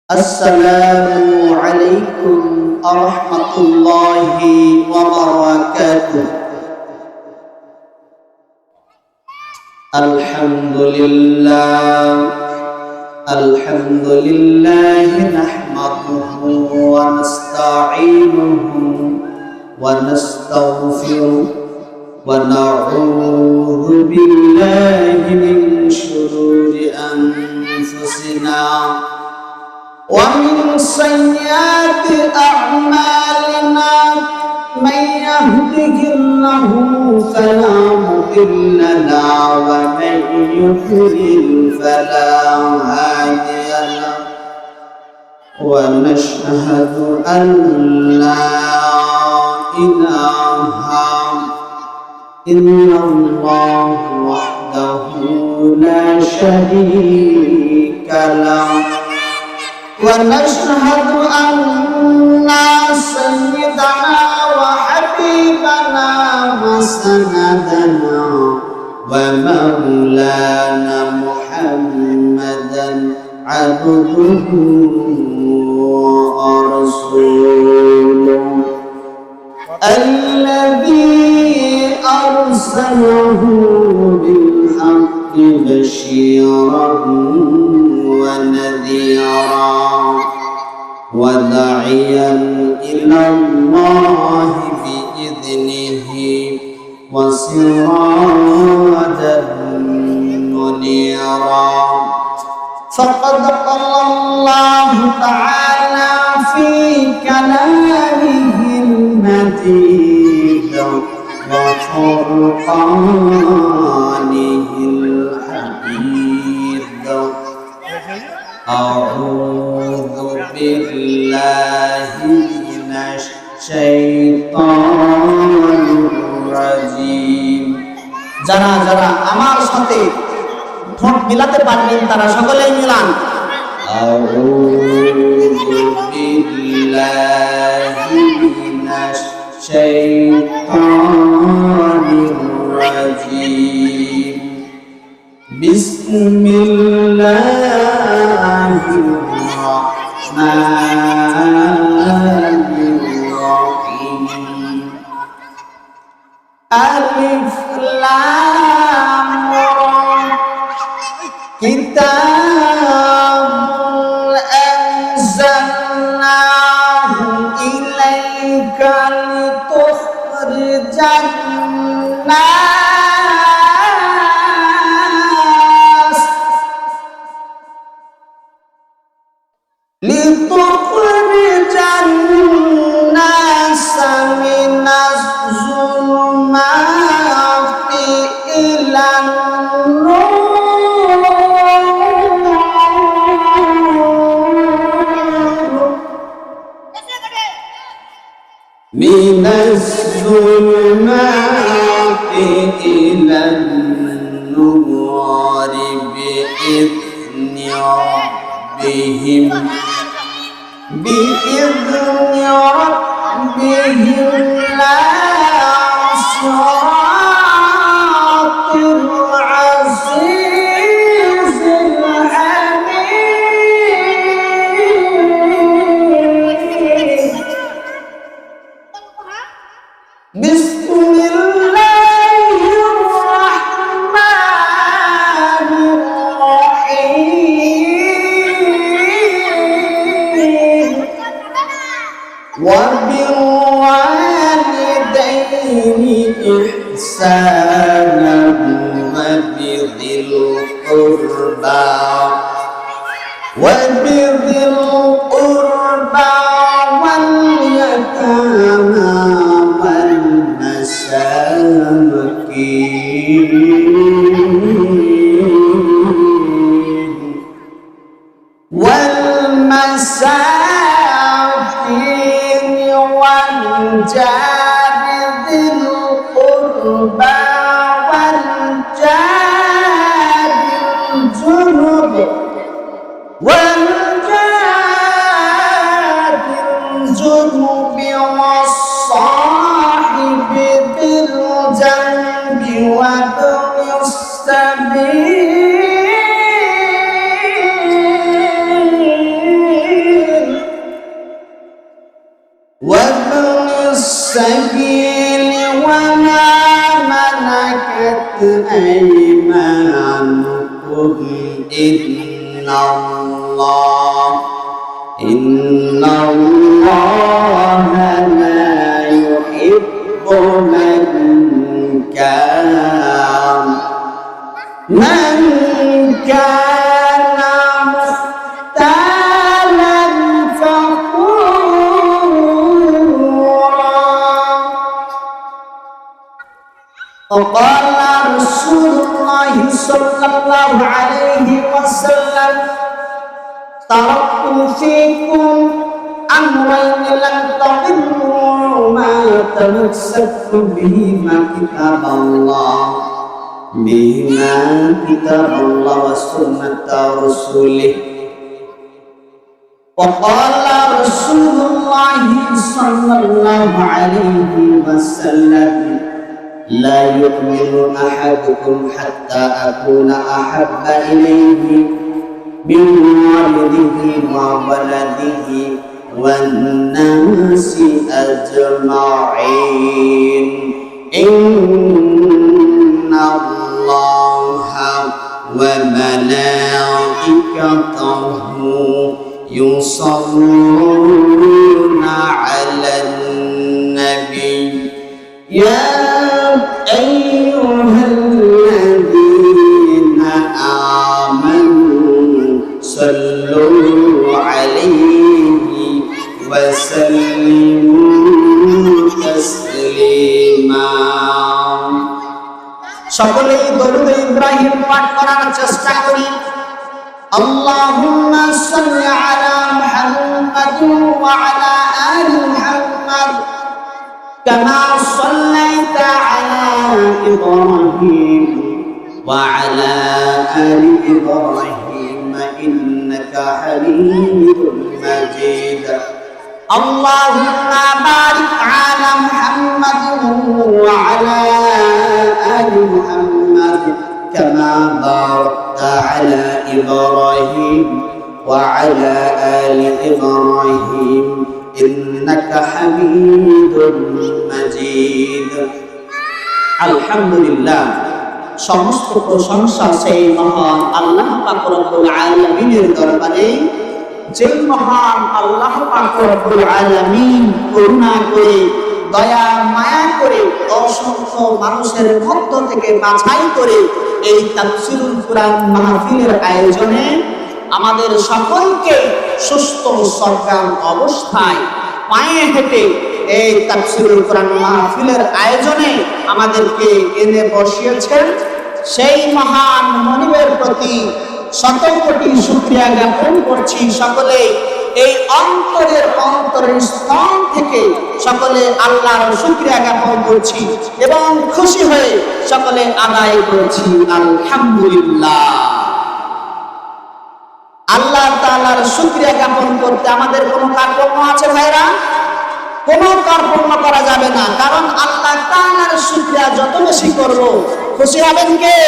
السلام عليكم ورحمة الله وبركاته. الحمد لله نحمده ونستعينه ونستغفره ونعوذ بالله من شرور أنفسنا ومن سيئات أعمالنا، من يهده الله فلا مضل له ومن يضلل فلا هادي له، ونشهد أن لا إله إلا الله وحده لا شريك له، ونشهد أن سيدنا وحبيبنا وسندنا ومولانا محمدا عبده ورسوله الذي أرسله بالحق بشيرا ونذيرا وداعيا إلى الله بإذنه وسراجا منيرا. فقد قال الله تعالى في كلامه المجيد وفرقانه الحميد. أعوذ بالله من الشيطان الرجيم. যারা যারা আমার সাথে ঠোঁট মিলাতে পারবেন তারা সকলেই মিলান। আউযু বিল্লাহি মিনাশ শাইতানির রাজীম। বিসমিল্লাহির রাহমানির রাহিম। আলিফ লাম রা। কিতাবুন আনজালনাহু ইলাইকা লিতুখরিজান নাস মিনাজ যুলুমাতি ইলান من الظلمات إلى النور بإذن ربهم لا صراط العزيز الحميد. بسم الله الرحمن الرحيم. وبالوالدين إحسانا وبذي القربى واليتامى والمساكين والجار ذي القربى والجار الجنب والصاحب بالجنب وابن السبيل السبيل وما ملكت أيمانكم إن الله لا يحب من كان مختالا فخورا. وقال رسول الله صلى الله عليه وسلم تركت فيكم أمرين لن تضلوا ما تمسكتم بهما كتاب الله وسنة رسوله. وقال رسول الله صلى الله عليه وسلم لا يؤمن أحدكم حتى أكون أحب إليه من والده وولده والناس أجمعين إن الله وملائكته يصلون على النبي يا أيها الذين آمنوا صلوا عليه وسلموا تسليما. সকলেই দরুদ ইব্রাহিম পাঠ করার চেষ্টা করি। আল্লাহুম্মা সাল্লি আলা মুহাম্মাদ ওয়া আলা আলি মুহাম্মাদ কামা সাল্লাইতা আলা ইব্রাহিম ওয়া আলা আলি ইব্রাহিম ইন্নাকা হামিদুম মাজিদ. আল্লাহুম্মা বারিক আলা মুহাম্মাদ ওয়া আলা আলি মুহাম্মাদ কামা বারাকতা আলা ইব্রাহিম ওয়া আলা আলি ইব্রাহিম ইন্নাকা হামিদুম মাজিদ. আলহামদুলিল্লাহ, সমস্ত প্রশংসা সেই মহান আল্লাহ পাক রব্বুল আলামিনের দরবারে, যে মহান আল্লাহ পাক রব্বুল আলামিন করুণা করে, দয়া মায়া করে অসংখ্য মানুষের মধ্য থেকে বাছাই করে এই তাফসীরুল কুরআন মাহফিলের আয়োজনে আমাদের সকলকে সুস্থ সজ্ঞান অবস্থায় পায়ে হেঁটে এই তাফসীরুল কুরআন মাহফিলের আয়োজনে আমাদেরকে এনে বসিয়েছেন। সেই মহান মনিবের প্রতি শত কোটি শুকরিয়া জ্ঞাপন করছি। সকলে এই অন্তরের স্থান থেকে সকলে আল্লাহর শুকরিয়া জ্ঞাপন করছি এবং খুশি হয়ে সকলে আদায় করছি আলহামদুলিল্লাহ। আল্লাহ তাআলার শুকরিয়া জ্ঞাপন করতে আমাদের কোনো কার্পণ্য আছে ভাইরা? কোনো কার্পণ্য করা যাবে না, কারণ আল্লাহ তাআলার শুকরিয়া যত বেশি করব খুশি হবেন কে?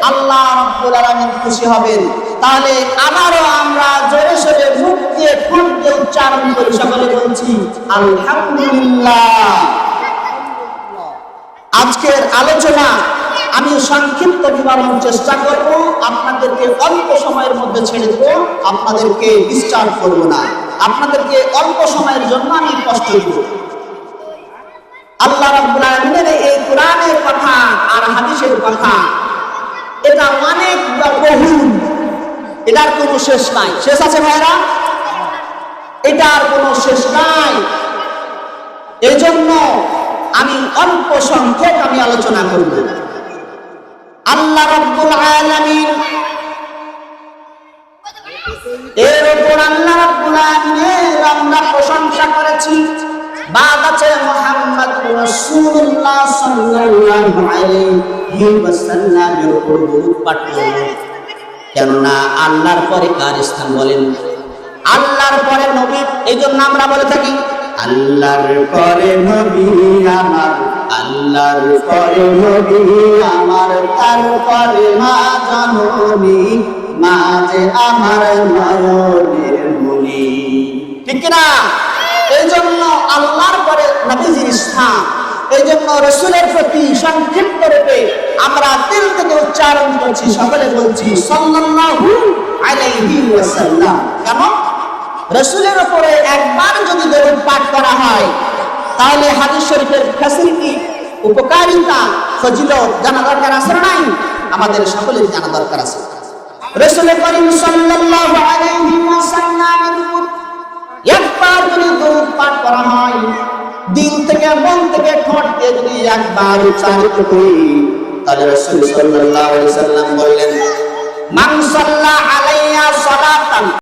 আল্লাহ রাব্বুল আলামিন খুশি হবেন। তাহলে আবারও আমরা জোরে সোরে মুখ দিয়ে ঠোঁট দিয়ে উচ্চারণ করি, সকলে বলছি আলহামদুলিল্লাহ। আজকের আলোচনা আমি সংক্ষিপ্ত বিবরণের চেষ্টা করব, আপনাদেরকে অল্প সময়ের মধ্যে ছেড়ে দেব, আপনাদেরকে ডিস্টার্ব করব না, আপনাদেরকে অল্প সময়ের জন্য আমি কষ্ট দেব। আল্লাহ রাব্বুল আলামিনের এই কোরআনের কথা আর হাদিসের কথা এটা অনেক বহুল, এটার কোনো শেষ নাই। শেষ আছে ভাইরা? এটার কোনো শেষ নাই। এই জন্য আমি অল্প সংখ্যক আমি আলোচনা করব। আল্লাহ রাব্বুল আলামিন এর উপর আল্লাহ রাব্বুল আলামিনের আমরা প্রশংসা করেছি। বাদ আছে মুহাম্মদুর রাসূলুল্লাহ সাল্লাল্লাহু আলাইহি ওয়াসাল্লামের উপর দরুদ পাঠ করব। কেননা আল্লাহর পরে কার স্থান বলেন? আল্লাহর পরে নবী। এই জন্য আমরা বলে থাকি আল্লাহর পরে নবী আমার, আল্লাহর পরে নবী আমার, তারপরে মা জননী, মা যে আমার নয়নের মণি। ঠিক না? এই জন্য আল্লাহর পরে নবীজির স্থান। এই জন্য রাসূলের প্রতি সংক্ষিপ্ত রূপে আমরা দিল থেকে উচ্চারণ করছি, সকলে বলছি সাল্লাল্লাহু আলাইহি ওয়াসাল্লাম। কেন? রাসূলের উপরে একবার যদি দরুদ পাঠ করা হয় তাহলে হাদিস শরীফের ফ্যাসিলিটি, উপকারিতা, ফজিলত জানা দরকার আছে না নাই? আমাদের সকলের জানা দরকার আছে। রাসূল করিম সাল্লাল্লাহু আলাইহি ওয়াসাল্লামের উপর একবার যদি দরুদ পাঠ করা হয়, দিল থেকে, মন থেকে, ঠোঁট দিয়ে যদি একবার উচ্চারিত করি, তাহলে রাসূল সাল্লাল্লাহু আলাইহি ওয়াসাল্লাম বললেন মান সাল্লা আলাইয়া সালাতান